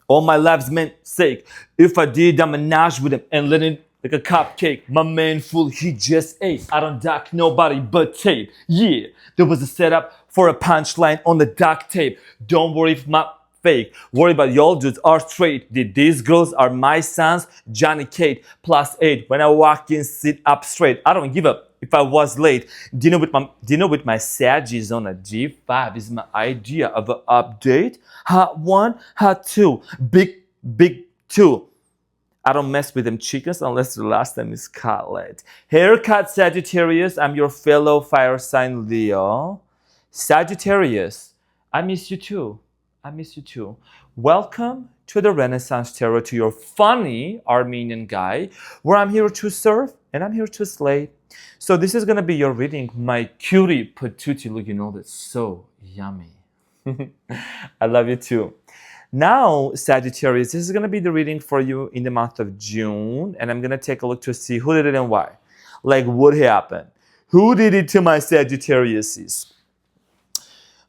all my life's meant sake. If I did, I'm a Nash with him and let it like a cupcake. My man fool, he just ate. I don't dock nobody but tape. Yeah, there was a setup for a punchline on the duct tape. Don't worry if my fake. Worry about y'all dudes are straight. These girls are my sons, Johnny Kate, +8. When I walk in, sit up straight. I don't give up if I was late. Dinner with my Saggies on a G5 is my idea of an update. Hot 1, hot 2, big 2. I don't mess with them chickens unless the last name is cutlet. Haircut Sagittarius, I'm your fellow fire sign Leo. Sagittarius, I miss you too. I miss you too. Welcome to the Renaissance Tarot, to your funny Armenian guy, where I'm here to serve and I'm here to slay. So this is going to be your reading, my cutie patootie. Look, you know that's so yummy. I love you too. Now, Sagittarius, this is going to be the reading for you in the month of June. And I'm going to take a look to see who did it and why. Like, what happened? Who did it to my Sagittariuses?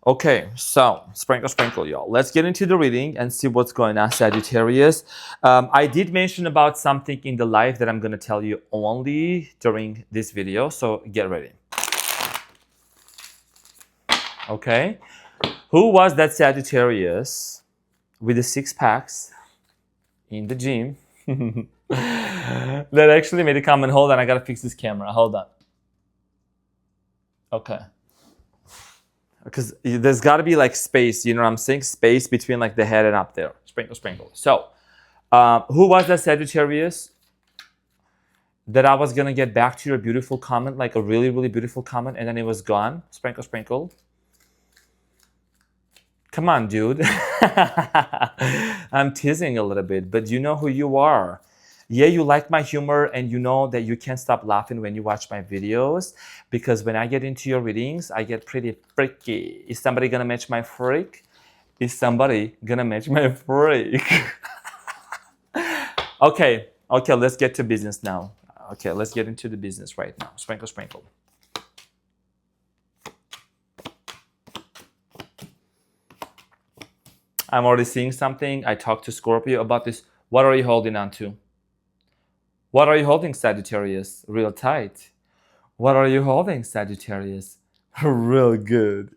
Okay, so sprinkle, y'all. Let's get into the reading and see what's going on, Sagittarius. I did mention about something in the life that I'm going to tell you only during this video. So get ready. Okay. Who was that Sagittarius with the 6 packs in the gym that actually made a comment? Hold on, I gotta fix this camera. Hold on. Okay. Because there's gotta be like space, you know what I'm saying? Space between like the head and up there. Sprinkle. So, who was that Sagittarius that I was gonna get back to your beautiful comment, like a really, really beautiful comment, and then it was gone? Sprinkle. Come on, dude. I'm teasing a little bit, but you know who you are. Yeah, you like my humor and you know that you can't stop laughing when you watch my videos, because when I get into your readings, I get pretty freaky. Is somebody gonna match my freak? Is somebody gonna match my freak? Okay, let's get to business now. Okay, let's get into the business right now. Sprinkle. I'm already seeing something. I talked to Scorpio about this. What are you holding on to? What are you holding, Sagittarius? Real tight. What are you holding, Sagittarius? Real good.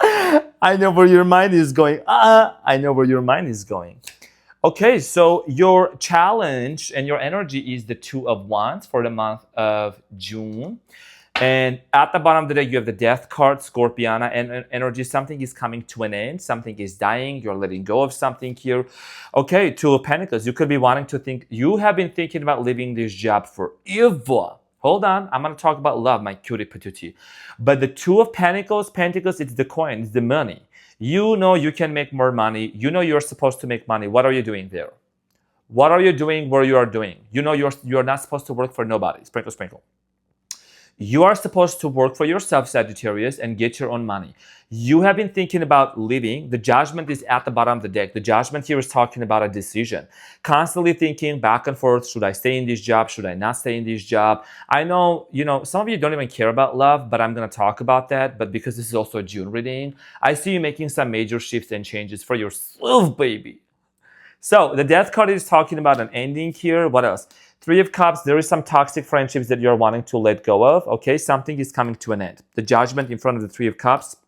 I know where your mind is going. I know where your mind is going. Okay, so your challenge and your energy is the 2 of Wands for the month of June. And at the bottom of the deck, you have the Death card, Scorpiana, and energy. Something is coming to an end. Something is dying. You're letting go of something here. Okay, 2 of Pentacles. You could be wanting to think, you have been thinking about leaving this job forever. Hold on. I'm going to talk about love, my cutie patootie. But the 2 of Pentacles, it's the coin, it's the money. You know you can make more money. You know you're supposed to make money. What are you doing there? What are you doing where you are doing? You know you're not supposed to work for nobody. Sprinkle. You are supposed to work for yourself, Sagittarius, and get your own money. You have been thinking about leaving. The Judgment is at the bottom of the deck. The Judgment here is talking about a decision. Constantly thinking back and forth, should I stay in this job? Should I not stay in this job? I know, some of you don't even care about love, but I'm going to talk about that. But because this is also a June reading, I see you making some major shifts and changes for yourself, baby. So the Death card is talking about an ending here. What else? 3 of Cups, there is some toxic friendships that you're wanting to let go of. Okay, something is coming to an end. The Judgment in front of the 3 of Cups.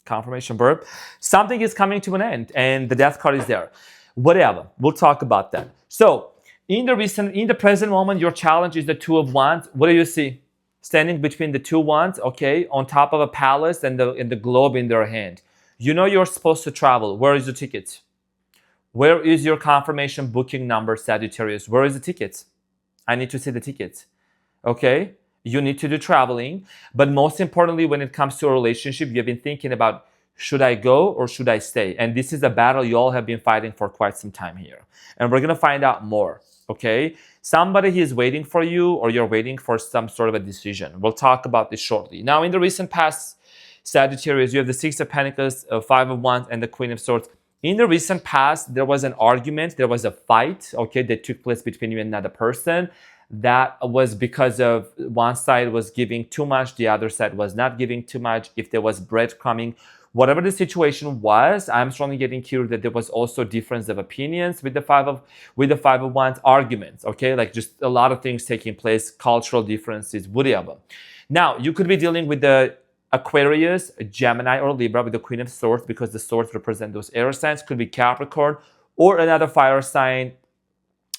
Confirmation burp. Something is coming to an end and the Death card is there. Whatever, we'll talk about that. So, in the present moment, your challenge is the 2 of Wands. What do you see? Standing between the 2 wands, okay, on top of a palace and the globe in their hand. You know you're supposed to travel. Where is the ticket? Where is your confirmation booking number, Sagittarius? Where is the ticket? I need to see the ticket. Okay? You need to do traveling. But most importantly, when it comes to a relationship, you've been thinking about, should I go or should I stay? And this is a battle you all have been fighting for quite some time here. And we're going to find out more. Okay? Somebody is waiting for you or you're waiting for some sort of a decision. We'll talk about this shortly. Now, in the recent past, Sagittarius, you have the 6 of Pentacles, 5 of Wands, and the Queen of Swords. In the recent past, there was an argument, there was a fight, okay, that took place between you and another person. That was because of one side was giving too much, the other side was not giving too much. If there was breadcrumbing, Whatever the situation was, I'm strongly getting here that there was also difference of opinions with the five of wands, arguments, okay, like just a lot of things taking place, cultural differences, whatever. Now you could be dealing with the Aquarius, Gemini, or Libra with the Queen of Swords, because the swords represent those air signs. Could be Capricorn or another fire sign,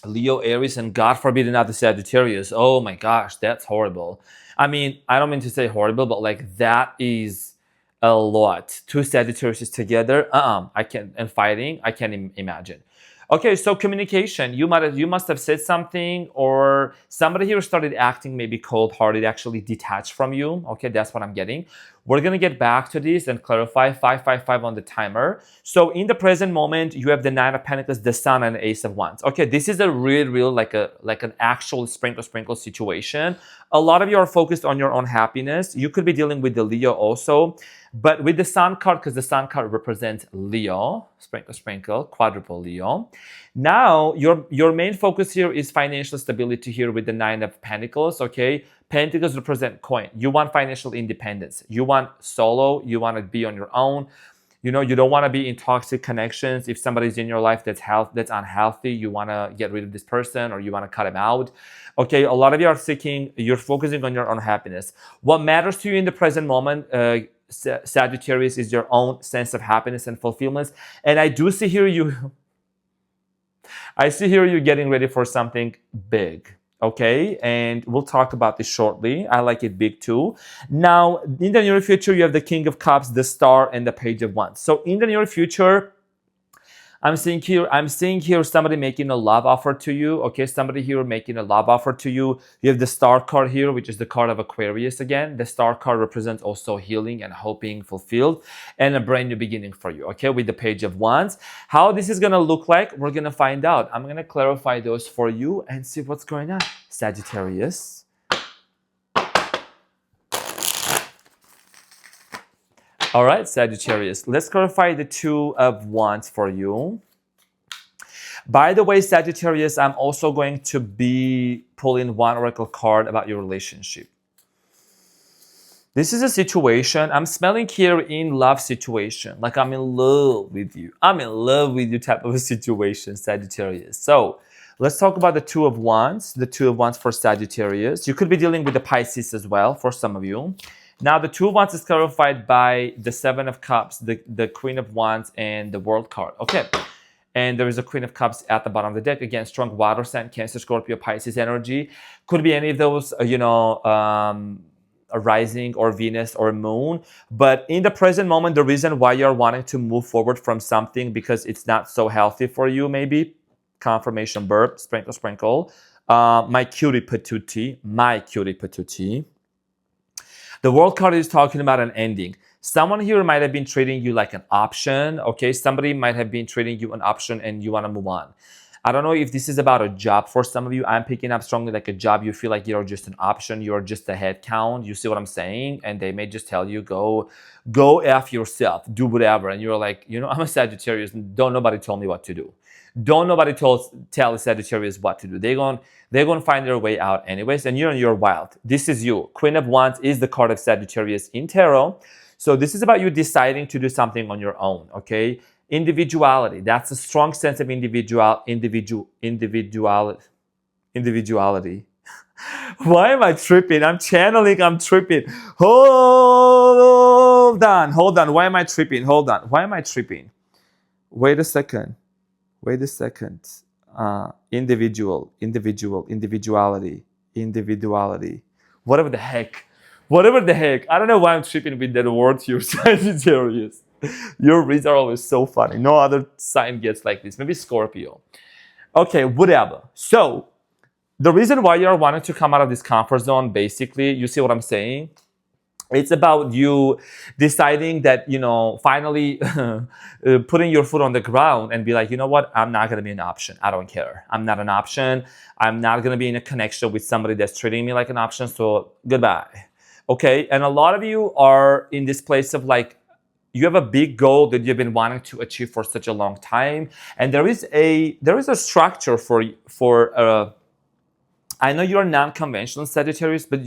Leo, Aries, and God forbid another Sagittarius. Oh my gosh, that's horrible. I mean, I don't mean to say horrible, but like that is a lot. Two Sagittarius together, I can't, and fighting, I can't imagine. Okay, so communication. You must have said something, or somebody here started acting maybe cold-hearted, actually detached from you. Okay, that's what I'm getting. We're gonna get back to this and clarify. 555 on the timer. So in the present moment, you have the Nine of Pentacles, the Sun, and the Ace of Wands. Okay, this is a real like an actual sprinkle situation. A lot of you are focused on your own happiness. You could be dealing with the Leo also, but with the Sun card, because the Sun card represents Leo, sprinkle, quadruple Leo. Now your main focus here is financial stability here with the Nine of Pentacles. Okay, Pentacles represent coin. You want financial independence. You want solo. You want to be on your own. You know, you don't want to be in toxic connections. If somebody's in your life that's unhealthy, you want to get rid of this person, or you want to cut him out. Okay, a lot of you are you're focusing on your own happiness. What matters to you in the present moment, Sagittarius, is your own sense of happiness and fulfillment. And I do see here I see here you getting ready for something big. Okay, and we'll talk about this shortly. I like it big too. Now, in the near future, you have the King of Cups, the Star, and the Page of Wands. So in the near future, I'm seeing here somebody making a love offer to you. Okay, somebody here making a love offer to you. You have the Star card here, which is the card of Aquarius again. The Star card represents also healing and hope being fulfilled and a brand new beginning for you. Okay, with the Page of Wands. How this is gonna look like, we're gonna find out. I'm gonna clarify those for you and see what's going on. Sagittarius. All right, Sagittarius, let's clarify the Two of Wands for you. By the way, Sagittarius, I'm also going to be pulling one oracle card about your relationship. This is a situation, I'm smelling here in love situation, like I'm in love with you. I'm in love with you type of a situation, Sagittarius. So let's talk about the Two of Wands, the Two of Wands for Sagittarius. You could be dealing with the Pisces as well for some of you. Now, the Two of Wands is clarified by the Seven of Cups, the Queen of Wands, and the World card. Okay. And there is a Queen of Cups at the bottom of the deck. Again, strong water sign, Cancer, Scorpio, Pisces energy. Could be any of those, a rising or Venus or Moon. But in the present moment, the reason why you're wanting to move forward from something because it's not so healthy for you, maybe. Confirmation burp, sprinkle. My cutie patootie. The World card is talking about an ending. Someone here might have been treating you like an option, okay? Somebody might have been treating you an option and you want to move on. I don't know if this is about a job for some of you. I'm picking up strongly like a job. You feel like you're just an option. You're just a head count. You see what I'm saying? And they may just tell you, go F yourself. Do whatever. And you're like, I'm a Sagittarius. Don't nobody tell me what to do. Don't nobody tell Sagittarius what to do. They're going to find their way out anyways. And you're in your wild. This is you. Queen of Wands is the card of Sagittarius in tarot. So this is about you deciding to do something on your own, okay? Individuality. That's a strong sense of individuality. Why am I tripping? I'm channeling, I'm tripping. Hold on. Why am I tripping? Why am I tripping? Wait a second. Individuality. Whatever the heck. I don't know why I'm tripping with that word here, Sagittarius. Your reads are always so funny. No other sign gets like this. Maybe Scorpio. Okay, whatever. So, the reason why you're wanting to come out of this comfort zone, basically, you see what I'm saying? It's about you deciding that, finally putting your foot on the ground and be like, you know what? I'm not going to be an option. I don't care. I'm not an option. I'm not going to be in a connection with somebody that's treating me like an option. So goodbye. Okay. And a lot of you are in this place of like, you have a big goal that you've been wanting to achieve for such a long time. And there is a structure for I know you're non-conventional Sagittarius, but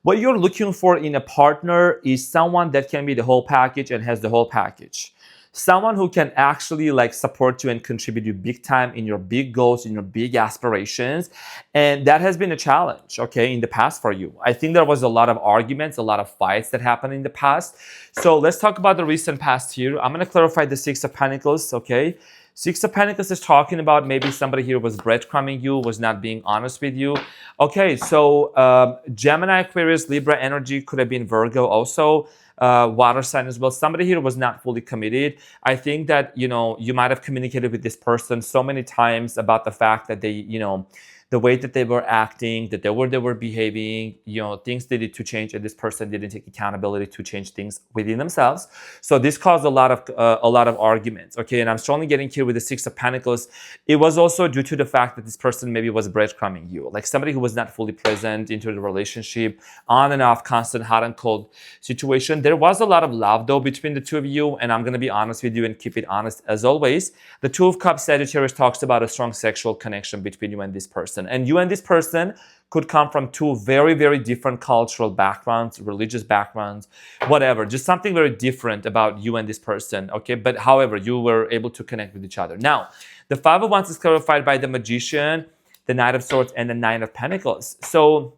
What you're looking for in a partner is someone that can be the whole package and has the whole package. Someone who can actually like support you and contribute you big time in your big goals, in your big aspirations. And that has been a challenge, okay, in the past for you. I think there was a lot of arguments, a lot of fights that happened in the past. So let's talk about the recent past here. I'm going to clarify the Six of Pentacles, okay? Six of Pentacles is talking about maybe somebody here was breadcrumbing you, was not being honest with you. Okay, so Gemini, Aquarius, Libra energy could have been Virgo also. Water sign as well. Somebody here was not fully committed. I think that, you know, you might have communicated with this person so many times about the fact that they, you know, the way that they were acting, that they were behaving, you know, things needed to change, and this person didn't take accountability to change things within themselves. So this caused a lot of arguments. Okay, and I'm strongly getting here with the Six of Pentacles. It was also due to the fact that this person maybe was breadcrumbing you, like somebody who was not fully present into the relationship, on and off, constant hot and cold situation. There was a lot of love though between the two of you, and I'm gonna be honest with you and keep it honest as always. The Two of Cups, Sagittarius, talks about a strong sexual connection between you and this person. And you and this person could come from two very, very different cultural backgrounds, religious backgrounds, whatever. Just something very different about you and this person, okay? But however, you were able to connect with each other. Now, the Five of Wands is clarified by the Magician, the Knight of Swords, and the Nine of Pentacles. So,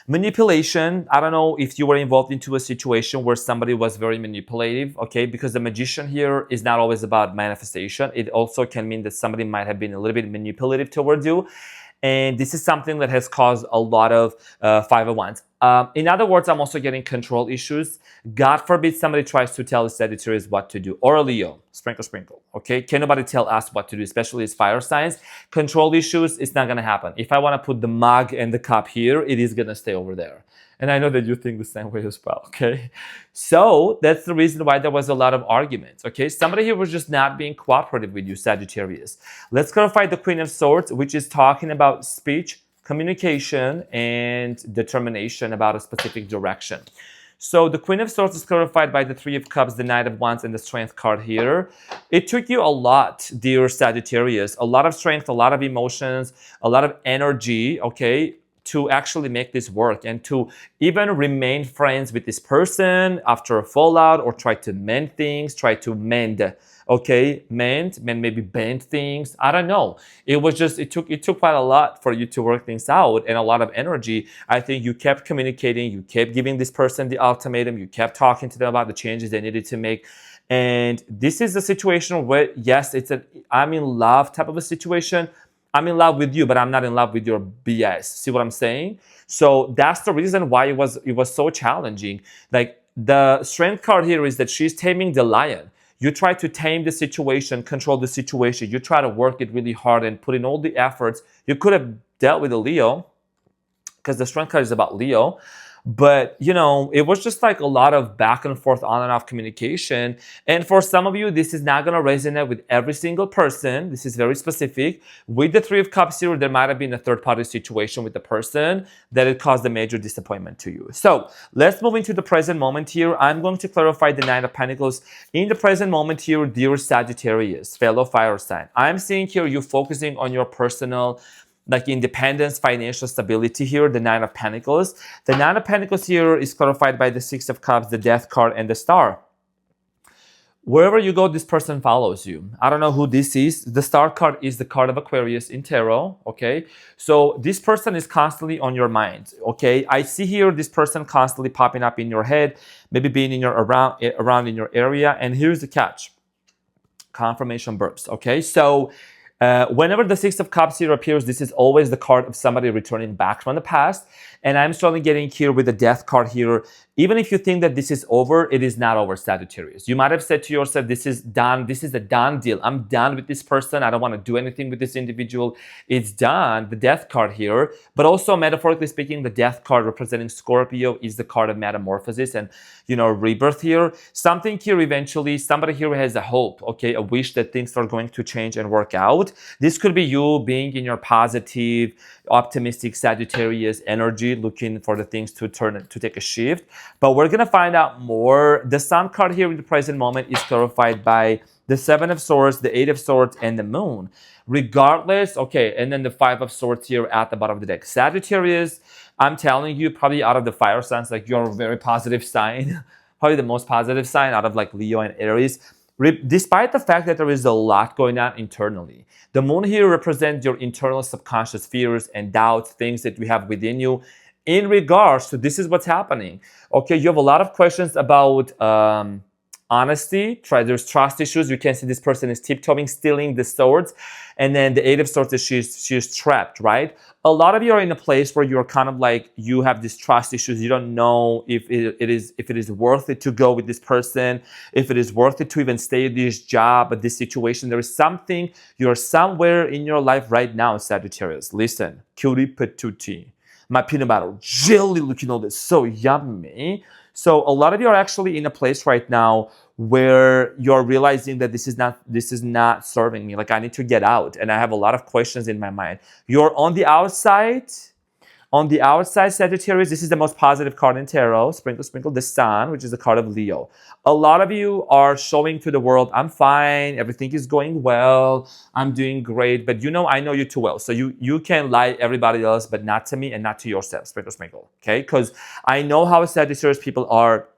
manipulation, I don't know if you were involved into a situation where somebody was very manipulative, okay? Because the Magician here is not always about manifestation. It also can mean that somebody might have been a little bit manipulative towards you. And this is something that has caused a lot of Five of Wands. In other words, I'm also getting control issues. God forbid somebody tries to tell a Sagittarius what to do, or a Leo, sprinkle, sprinkle, okay? Can nobody tell us what to do, especially as fire signs? Control issues, it's not gonna happen. If I wanna put the mug and the cup here, it is gonna stay over there. And I know that you think the same way as well, okay? So that's the reason why there was a lot of arguments, okay? Somebody here was just not being cooperative with you, Sagittarius. Let's clarify the Queen of Swords, which is talking about speech, communication, and determination about a specific direction. So the Queen of Swords is clarified by the Three of Cups, the Knight of Wands, and the Strength card here. It took you a lot, dear Sagittarius, a lot of strength, a lot of emotions, a lot of energy, okay, to actually make this work and to even remain friends with this person after a fallout, or try to mend things, try to mend, okay, mend, maybe bend things. I don't know. It took quite a lot for you to work things out, and a lot of energy. I think you kept communicating, you kept giving this person the ultimatum, you kept talking to them about the changes they needed to make. And this is a situation where, yes, it's an I'm in love type of a situation. I'm in love with you, but I'm not in love with your BS. See what I'm saying? So that's the reason why it was so challenging. Like, the Strength card here is that she's taming the lion. You try to tame the situation, control the situation. You try to work it really hard and put in all the efforts. You could have dealt with a Leo, because the Strength card is about Leo. But, you know, it was just like a lot of back and forth, on and off communication. And for some of you, this is not going to resonate with every single person. This is very specific. With the Three of Cups here, there might have been a third-party situation with the person that it caused a major disappointment to you. So let's move into the present moment here. I'm going to clarify the Nine of Pentacles. In the present moment here, dear Sagittarius, fellow fire sign, I'm seeing here you focusing on your personal, like, independence, financial stability here, the Nine of Pentacles. The Nine of Pentacles here is clarified by the Six of Cups, the Death card, and the Star. Wherever you go, this person follows you. I don't know who this is. The Star card is the card of Aquarius in tarot, okay? So this person is constantly on your mind, okay? I see here this person constantly popping up in your head, maybe being in your around in your area. And here's the catch. Confirmation burps, okay? So whenever the Six of Cups here appears, this is always the card of somebody returning back from the past. And I'm starting getting here with the Death card here. Even if you think that this is over, it is not over, Sagittarius. You might have said to yourself, this is done. This is a done deal. I'm done with this person. I don't want to do anything with this individual. It's done. The Death card here. But also, metaphorically speaking, the Death card representing Scorpio is the card of metamorphosis and, you know, rebirth here. Something here eventually, somebody here has a hope, okay, a wish that things are going to change and work out. This could be you being in your positive, optimistic Sagittarius energy, looking for the things to take a shift. But we're going to find out more. The Sun card here in the present moment is clarified by the Seven of Swords, the Eight of Swords, and the Moon. Regardless, okay, and then the Five of Swords here at the bottom of the deck. Sagittarius, I'm telling you, probably out of the fire signs, like you're a very positive sign, probably the most positive sign out of like Leo and Aries. Despite the fact that there is a lot going on internally, the moon here represents your internal subconscious fears and doubts, things that you have within you in regards to this is what's happening. Okay, you have a lot of questions about honesty. There's trust issues. You can see this person is tiptoeing, stealing the swords. And then the Eight of Swords is she's trapped, right? A lot of you are in a place where you're kind of like, you have these trust issues. You don't know if it is worth it to go with this person, if it is worth it to even stay at this job, at this situation. There is something, you're somewhere in your life right now, Sagittarius. Listen, cutie patootie. My peanut butter jelly looking all this, so yummy. So a lot of you are actually in a place right now where you're realizing that this is not serving me. Like I need to get out, and I have a lot of questions in my mind. You're on the outside. On the outside, Sagittarius, this is the most positive card in tarot. Sprinkle, sprinkle, the sun, which is the card of Leo. A lot of you are showing to the world, I'm fine, everything is going well, I'm doing great. But you know, I know you too well. So you can lie to everybody else, but not to me and not to yourself. Sprinkle, sprinkle, okay? Because I know how Sagittarius people are.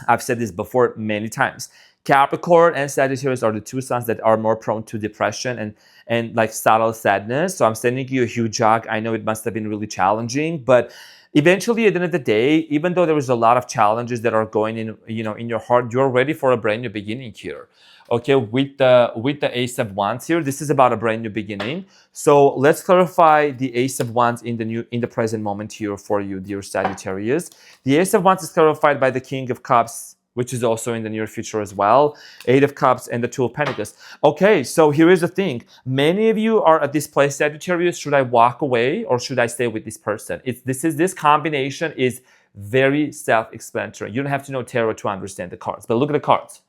I've said this before many times. Capricorn and Sagittarius are the two signs that are more prone to depression and like subtle sadness. So I'm sending you a huge hug. I know it must have been really challenging, but eventually at the end of the day, even though there is a lot of challenges that are going in, in your heart, you're ready for a brand new beginning here. Okay, with the Ace of Wands here, this is about a brand new beginning. So let's clarify the Ace of Wands in the present moment here for you, dear Sagittarius. The Ace of Wands is clarified by the King of Cups, which is also in the near future as well. Eight of Cups and the Two of Pentacles. Okay, so here is the thing. Many of you are at this place, Sagittarius. Should I walk away or should I stay with this person? This combination is very self-explanatory. You don't have to know tarot to understand the cards, but look at the cards.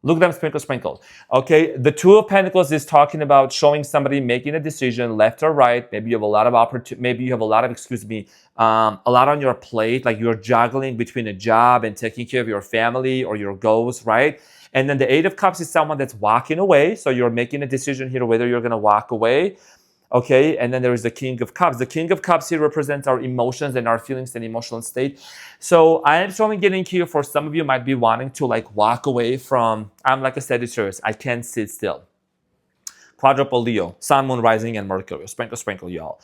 Look at them, sprinkle, sprinkle. Okay, the Two of Pentacles is talking about showing somebody making a decision, left or right. Maybe you have a lot of a lot on your plate, like you're juggling between a job and taking care of your family or your goals, right? And then the Eight of Cups is someone that's walking away. So you're making a decision here whether you're going to walk away. Okay, and then there is the King of Cups. The King of Cups here represents our emotions and our feelings and emotional state. So I am strongly getting here for some of you might be wanting to like walk away from, I'm like a Sagittarius, I can't sit still. Quadruple Leo, Sun, Moon, Rising, and Mercury. Sprinkle, sprinkle, y'all.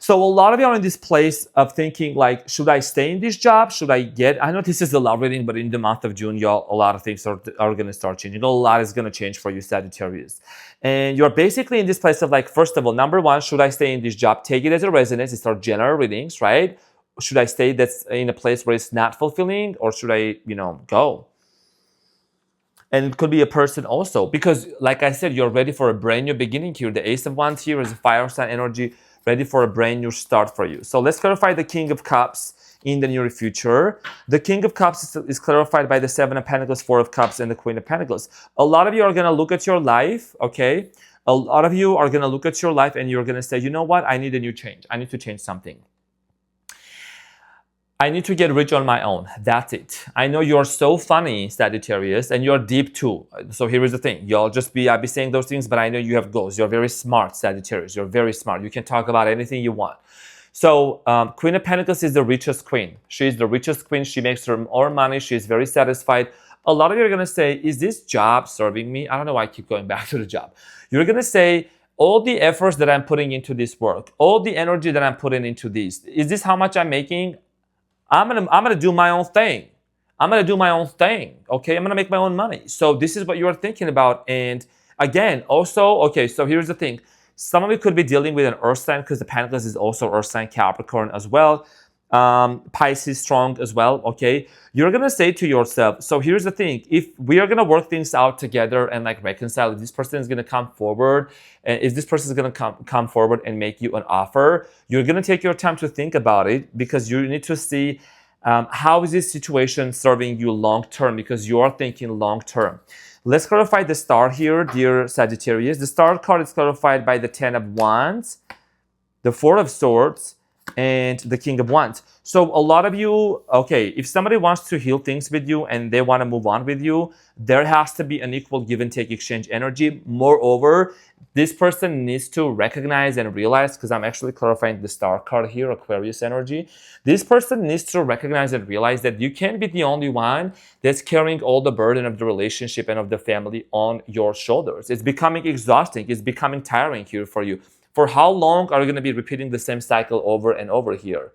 So a lot of you are in this place of thinking like, should I stay in this job? Should I I know this is a love reading, but in the month of June, y'all, a lot of things are going to start changing. A lot is going to change for you, Sagittarius. And you're basically in this place of like, first of all, number one, should I stay in this job? Take it as a resonance. It's our general readings, right? Should I stay that's in a place where it's not fulfilling, or should I, go? And it could be a person also, because like I said, you're ready for a brand new beginning here. The Ace of Wands here is a fire sign energy, ready for a brand new start for you. So let's clarify the King of Cups in the near future. The King of Cups is clarified by the Seven of Pentacles, Four of Cups, and the Queen of Pentacles. A lot of you are going to look at your life, okay? A lot of you are going to look at your life and you're going to say, you know what? I need a new change. I need to change something. I need to get rich on my own. That's it. I know you're so funny, Sagittarius, and you're deep too. So here is the thing. I'll be saying those things, but I know you have goals. You're very smart, Sagittarius. You're very smart. You can talk about anything you want. So Queen of Pentacles is the richest queen. She's the richest queen. She makes her own money. She's very satisfied. A lot of you are going to say, is this job serving me? I don't know why I keep going back to the job. You're going to say, all the efforts that I'm putting into this work, all the energy that I'm putting into this, is this how much I'm making? I'm gonna do my own thing. I'm gonna do my own thing. Okay, I'm gonna make my own money. So this is what you are thinking about. And again, also, okay, so here's the thing. Some of you could be dealing with an earth sign because the Pentacles is also earth sign, Capricorn as well. Pisces strong as well, okay? You're gonna say to yourself, so here's the thing, if we are gonna work things out together and like reconcile, if this person is gonna come forward, and if this person is gonna come forward and make you an offer, you're gonna take your time to think about it, because you need to see how is this situation serving you long term, because you are thinking long term. Let's clarify the star here, dear Sagittarius. The star card is clarified by the Ten of Wands, the Four of Swords, and the King of Wands. So a lot of you, okay, if somebody wants to heal things with you and they want to move on with you, there has to be an equal give and take exchange energy. Moreover, this person needs to recognize and realize, because I'm actually clarifying the star card here, Aquarius energy. This person needs to recognize and realize that you can't be the only one that's carrying all the burden of the relationship and of the family on your shoulders. It's becoming exhausting. It's becoming tiring here for you. For how long are you going to be repeating the same cycle over and over here?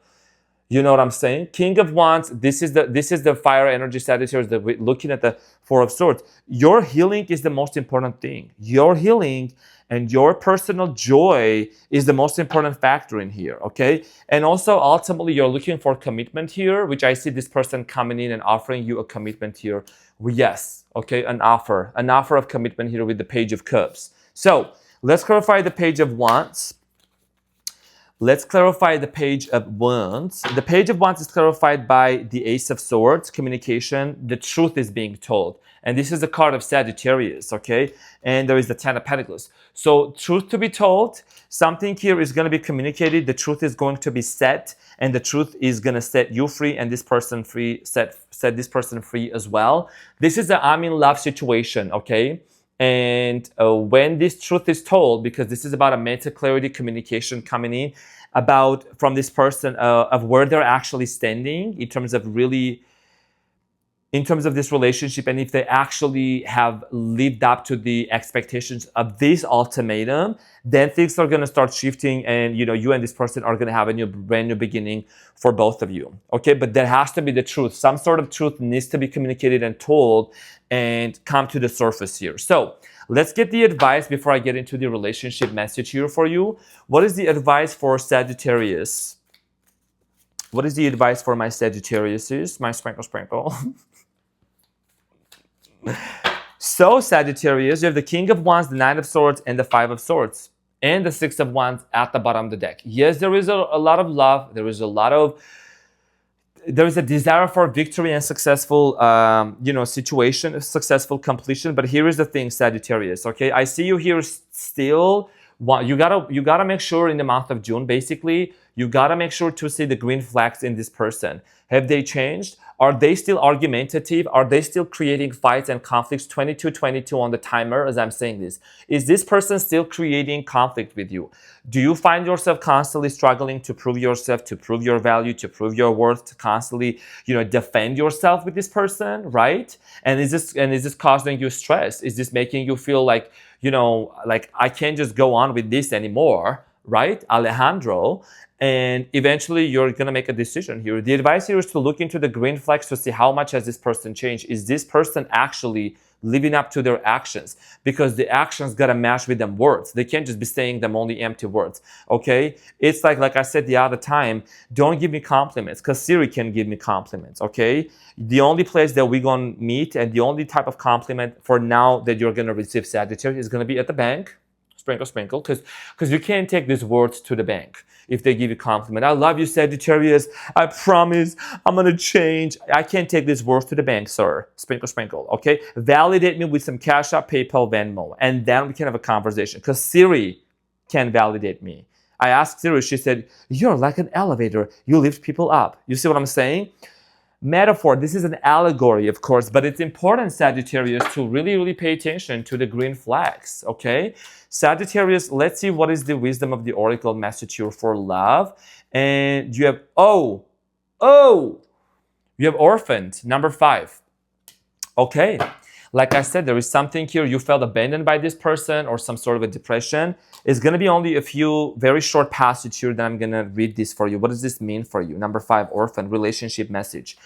You know what I'm saying? King of Wands, this is the fire energy Sagittarius that we're looking at the Four of Swords. Your healing is the most important thing. Your healing and your personal joy is the most important factor in here, okay? And also, ultimately, you're looking for commitment here, which I see this person coming in and offering you a commitment here. Yes, okay, an offer of commitment here with the Page of Cups. So, let's clarify the Page of Wands. Let's clarify the Page of Wands. The Page of Wands is clarified by the Ace of Swords, communication. The truth is being told. And this is the card of Sagittarius, okay? And there is the Ten of Pentacles. So, truth to be told, something here is going to be communicated. The truth is going to be set, and the truth is going to set you free and this person free, set this person free as well. This is a I'm in love situation, okay? And when this truth is told, because this is about a mental clarity communication coming in about from this person of where they're actually standing in terms of this relationship, and if they actually have lived up to the expectations of this ultimatum, then things are going to start shifting, and you and this person are going to have a brand new beginning for both of you. Okay, but there has to be the truth. Some sort of truth needs to be communicated and told and come to the surface here. So let's get the advice before I get into the relationship message here for you. What is the advice for Sagittarius? What is the advice for my Sagittariuses? My sprinkle. So Sagittarius, you have the King of Wands, the Knight of Swords, and the Five of Swords, and the Six of Wands at the bottom of the deck. Yes, there is a lot of love. There is a desire for victory and successful, situation, successful completion. But here is the thing, Sagittarius. Okay, I see you here still. You gotta make sure in the month of June, basically, you gotta make sure to see the green flags in this person. Have they changed? Are they still argumentative? Are they still creating fights and conflicts? 22 on the timer as I'm saying this. Is this person still creating conflict with you? Do you find yourself constantly struggling to prove yourself, to prove your value, to prove your worth, to constantly, defend yourself with this person, right? And is this causing you stress? Is this making you feel like, like I can't just go on with this anymore, right, Alejandro? And eventually you're going to make a decision here. The advice here is to look into the green flags to see how much has this person changed. Is this person actually living up to their actions? Because the actions got to match with them words. They can't just be saying them only empty words, okay? It's like I said the other time, don't give me compliments, because Siri can give me compliments, okay? The only place that we're going to meet and the only type of compliment for now that you're going to receive, Sagittarius, is going to be at the bank. Sprinkle, because you can't take these words to the bank if they give you compliment. I love you, Sagittarius. I promise I'm going to change. I can't take these words to the bank, sir. Sprinkle, okay? Validate me with some CashApp, PayPal, Venmo, and then we can have a conversation, because Siri can validate me. I asked Siri, she said, you're like an elevator. You lift people up. You see what I'm saying? Metaphor, this is an allegory, of course, but it's important, Sagittarius, to really pay attention to the green flags, okay? Sagittarius, let's see what is the wisdom of the oracle message here for love. And you have, you have orphaned, number 5. Okay, like I said, there is something here. You felt abandoned by this person or some sort of a depression. It's going to be only a few very short passages here that I'm going to read this for you. What does this mean for you? Number 5, orphan, relationship message.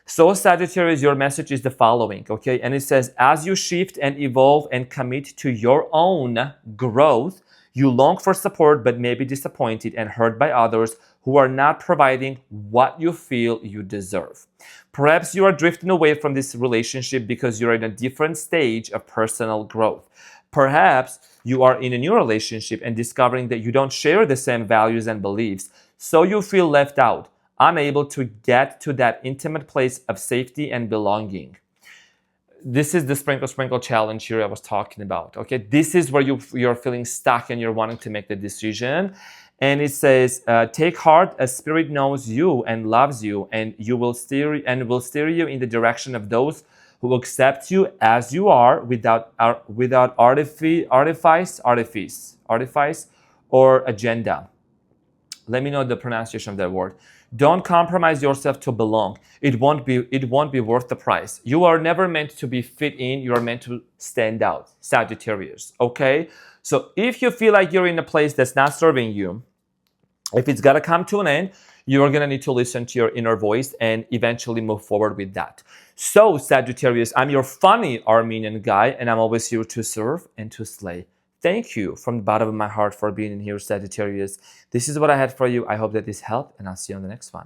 So Sagittarius, your message is the following, okay? And it says, as you shift and evolve and commit to your own growth, you long for support but may be disappointed and hurt by others who are not providing what you feel you deserve. Perhaps you are drifting away from this relationship because you're in a different stage of personal growth. Perhaps you are in a new relationship and discovering that you don't share the same values and beliefs, so you feel left out, unable to get to that intimate place of safety and belonging. This is the sprinkle challenge here I was talking about, okay? This is where you're feeling stuck and you're wanting to make the decision. And it says, take heart, a spirit knows you and loves you, and will steer you in the direction of those who accept you as you are, without artifice or agenda. Let me know the pronunciation of that word. Don't compromise yourself to belong. It won't be worth the price. You are never meant to be fit in. You are meant to stand out. Sagittarius. Okay? So if you feel like you're in a place that's not serving you, if it's gotta come to an end, you're gonna need to listen to your inner voice and eventually move forward with that. So, Sagittarius, I'm your funny Armenian guy, and I'm always here to serve and to slay. Thank you from the bottom of my heart for being in here, Sagittarius. This is what I had for you. I hope that this helped, and I'll see you on the next one.